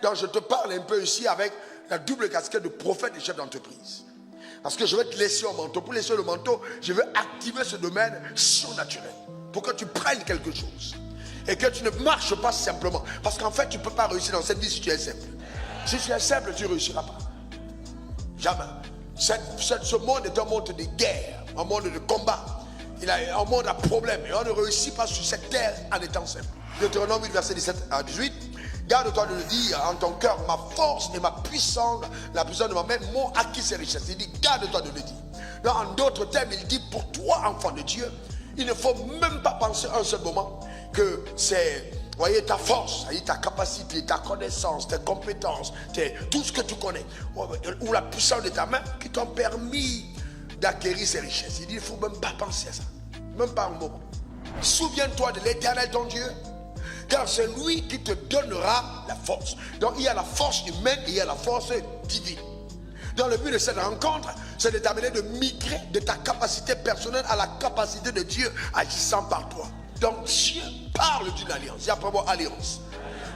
Donc je te parle un peu ici avec la double casquette de prophète et chef d'entreprise. Parce que je vais te laisser un manteau. Pour laisser le manteau, je veux activer ce domaine surnaturel. Pour que tu prennes quelque chose. Et que tu ne marches pas simplement. Parce qu'en fait, tu ne peux pas réussir dans cette vie si tu es simple. Si tu es simple, tu ne réussiras pas. Jamais. Ce monde est un monde de guerre, un monde de combat. Un monde à problème. Et on ne réussit pas sur cette terre en étant simple. Deutéronome 8, verset 17 à 18. Garde-toi de le dire en ton cœur, ma force et ma puissance, la puissance de ma main m'ont acquis ces richesses. Il dit, garde-toi de le dire. Donc, en d'autres termes, il dit, pour toi, enfant de Dieu, il ne faut même pas penser un seul moment que c'est, voyez, ta force, ta capacité, ta connaissance, tes compétences, tout ce que tu connais, ou la puissance de ta main qui t'ont permis d'acquérir ces richesses. Il dit, il ne faut même pas penser à ça. Même pas un moment. Souviens-toi de l'Éternel ton Dieu, car c'est lui qui te donnera la force. Donc il y a la force humaine et il y a la force divine. Dans le but de cette rencontre, c'est de t'amener de migrer de ta capacité personnelle à la capacité de Dieu agissant par toi. Donc Dieu parle d'une alliance. Dis après moi alliance.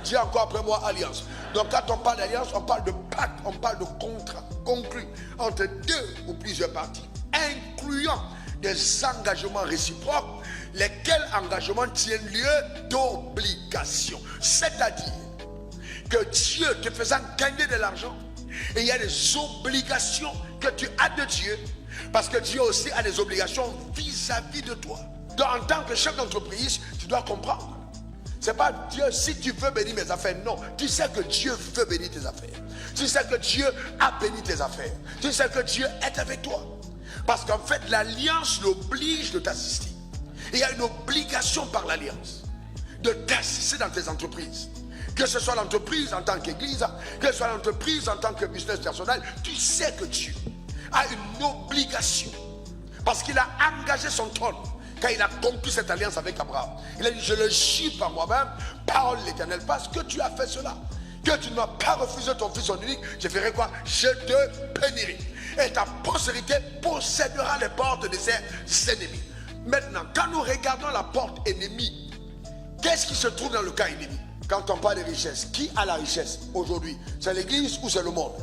Dis encore après moi alliance. Donc quand on parle d'alliance, on parle de pacte, on parle de contrat conclu entre deux ou plusieurs parties, incluant des engagements réciproques, lesquels engagements tiennent lieu d'obligation. C'est-à-dire que Dieu te faisant gagner de l'argent, et il y a des obligations que tu as de Dieu, parce que Dieu aussi a des obligations vis-à-vis de toi. Donc en tant que chef d'entreprise, tu dois comprendre. C'est pas Dieu, si tu veux bénir mes affaires, non. Tu sais que Dieu veut bénir tes affaires. Tu sais que Dieu a béni tes affaires. Tu sais que Dieu est avec toi. Parce qu'en fait, l'alliance l'oblige de t'assister. Il y a une obligation par l'alliance de t'assister dans tes entreprises. Que ce soit l'entreprise en tant qu'église, que ce soit l'entreprise en tant que business personnel, tu sais que Dieu a une obligation. Parce qu'il a engagé son trône quand il a conclu cette alliance avec Abraham. Il a dit, je le jure par moi-même, parole de l'Éternel, parce que tu as fait cela. Que tu ne m'as pas refusé ton fils en unique, je ferai quoi? Je te bénirai. Et ta postérité possédera les portes de ses ennemis. Maintenant, quand nous regardons la porte ennemie, qu'est-ce qui se trouve dans le cas ennemi? Quand on parle de richesse, qui a la richesse aujourd'hui? C'est l'église ou c'est le monde?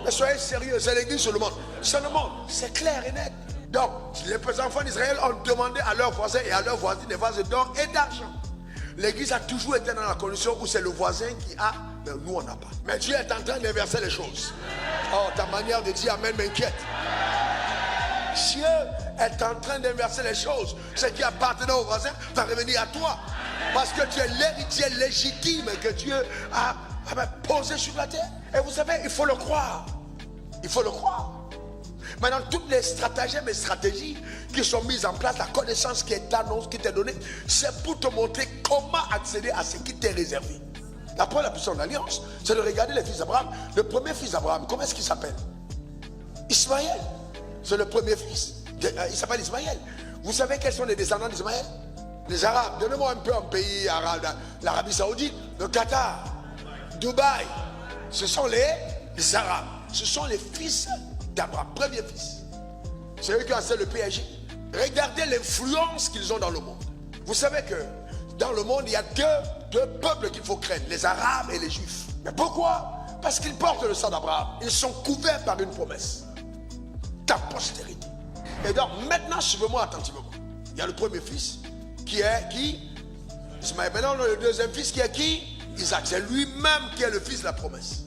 Mais soyez sérieux, c'est l'église ou le monde? C'est le monde, c'est clair et net. Donc, les enfants d'Israël ont demandé à leurs voisins et à leurs voisines des vases d'or et d'argent. L'église a toujours été dans la condition où c'est le voisin qui a, mais nous on n'a pas. Mais Dieu est en train d'inverser les choses. Oh, ta manière de dire amen m'inquiète. Dieu est en train d'inverser les choses. Ce qui appartenait aux voisins va revenir à toi. Parce que tu es l'héritier légitime que Dieu a posé sur la terre. Et vous savez, il faut le croire. Il faut le croire. Maintenant, toutes les stratagèmes et stratégies qui sont mises en place, la connaissance qui est annoncée, qui t'est donnée, c'est pour te montrer comment accéder à ce qui t'est réservé. La première puissance d'alliance, c'est de regarder les fils d'Abraham. Le premier fils d'Abraham, comment est-ce qu'il s'appelle? Ismaël. C'est le premier fils. Il s'appelle Ismaël. Vous savez quels sont les descendants d'Ismaël? Les Arabes. Donnez-moi un peu un pays arabe. L'Arabie Saoudite, le Qatar, Dubaï. Ce sont les Arabes. Ce sont les fils d'Abraham. Premier fils. C'est eux qui ont le PSG. Regardez l'influence qu'ils ont dans le monde. Vous savez que dans le monde, il y a deux peuples qu'il faut craindre. Les Arabes et les Juifs. Mais pourquoi? Parce qu'ils portent le sang d'Abraham. Ils sont couverts par une promesse. Ta postérité. Et donc maintenant, suivez-moi attentivement. Il y a le premier fils qui est qui? Ismaël. Maintenant, le deuxième fils qui est qui? Isaac. C'est lui-même qui est le fils de la promesse.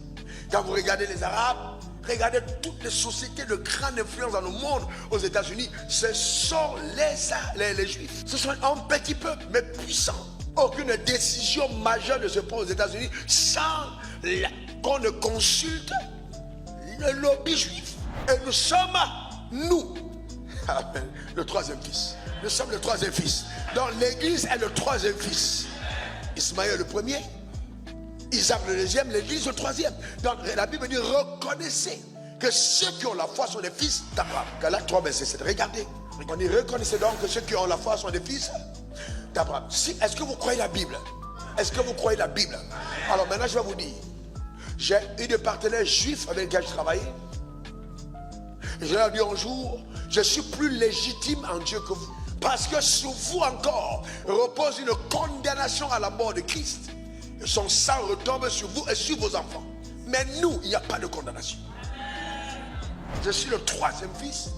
Quand vous regardez les Arabes, regardez toutes les sociétés de grande influence dans le monde, aux États-Unis, ce sont les Juifs. Ce sont un petit peuple, mais puissant. Aucune décision majeure ne se prend aux États-Unis sans qu'on ne consulte le lobby juif. Et nous sommes, nous, le troisième fils. Nous sommes le troisième fils. Donc l'église est le troisième fils. Ismaël le premier, Isaac le deuxième, l'église le troisième. Donc la Bible dit, reconnaissez que ceux qui ont la foi sont des fils d'Abraham. Galates 3, verset 7. Regardez. On dit, reconnaissez donc que ceux qui ont la foi sont des fils d'Abraham. Est-ce que vous croyez la Bible? Est-ce que vous croyez la Bible? Alors maintenant je vais vous dire. J'ai eu des partenaires juifs avec lesquels je travaillais. Je leur ai dit un jour, je suis plus légitime en Dieu que vous. Parce que sur vous encore repose une condamnation à la mort de Christ. Son sang retombe sur vous et sur vos enfants. Mais nous, il n'y a pas de condamnation. Je suis le troisième fils.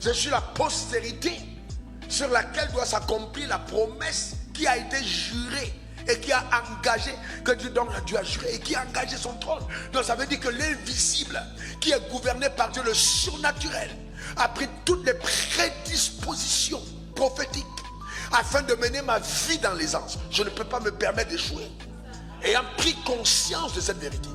Je suis la postérité sur laquelle doit s'accomplir la promesse qui a été jurée et qui a engagé, que Dieu donne à Dieu a juré et qui a engagé son trône. Donc ça veut dire que l'invisible qui est gouverné par Dieu, le surnaturel, a pris toutes les prédispositions prophétiques afin de mener ma vie dans l'aisance. Je ne peux pas me permettre d'échouer. Ayant pris conscience de cette vérité,